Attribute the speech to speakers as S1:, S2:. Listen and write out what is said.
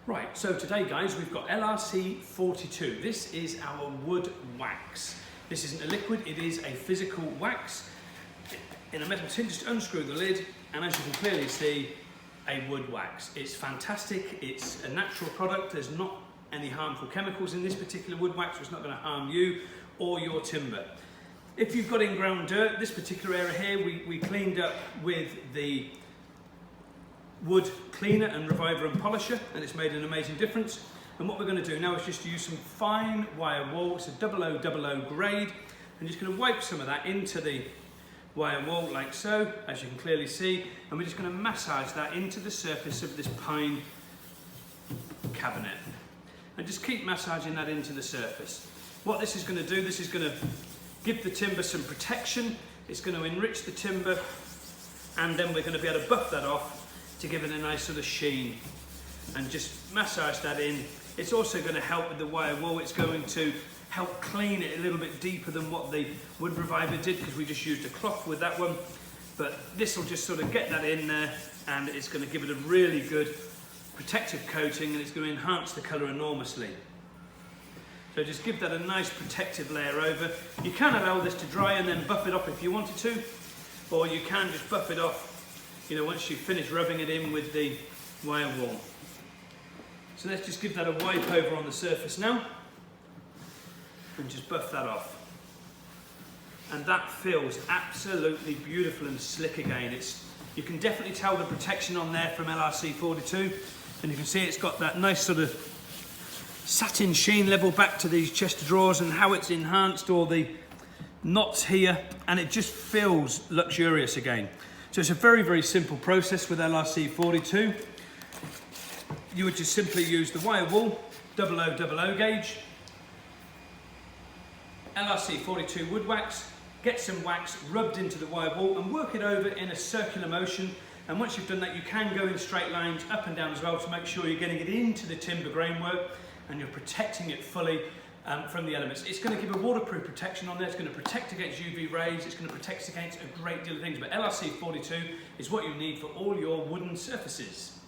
S1: Right, so today guys, we've got LRC 42. This is our wood wax. This isn't a liquid, it is a physical wax in a metal tin. Just unscrew the lid, and as you can clearly see, a wood wax. It's fantastic, it's a natural product, there's not any harmful chemicals in this particular wood wax, so it's not going to harm you or your timber. If you've got in-ground dirt, this particular area here, we cleaned up with the wood cleaner and reviver and polisher, and it's made an amazing difference. And what we're going to do now is just use some fine wire wool. It's a 0000 grade. I'm just going to wipe some of that into the wire wool like so, as you can clearly see, and we're just going to massage that into the surface of this pine cabinet, and just keep massaging that into the surface. What this is going to do, this is going to give the timber some protection, it's going to enrich the timber, and then we're going to be able to buff that off to give it a nice sort of sheen, and just massage that in. It's also going to help with the wire wool. It's going to help clean it a little bit deeper than what the wood reviver did, because we just used a cloth with that one. But this will just sort of get that in there, and it's going to give it a really good protective coating, and it's going to enhance the colour enormously. So just give that a nice protective layer over. You can allow this to dry and then buff it up if you wanted to, or you can just buff it off, you know, once you finish rubbing it in with the wire wool. So let's just give that a wipe over on the surface now, and just buff that off. And that feels absolutely beautiful and slick again. You can definitely tell the protection on there from LRC 42, and you can see it's got that nice sort of satin sheen level back to these chest of drawers, and how it's enhanced all the knots here, and it just feels luxurious again. So it's a very, very simple process with LRC 42. You would just simply use the wire wool, 0000 gauge, LRC 42 wood wax, get some wax rubbed into the wire wool and work it over in a circular motion. And once you've done that, you can go in straight lines up and down as well to make sure you're getting it into the timber grainwork and you're protecting it fully from the elements. It's going to give a waterproof protection on there, it's going to protect against UV rays, it's going to protect against a great deal of things, but LRC 42 is what you need for all your wooden surfaces.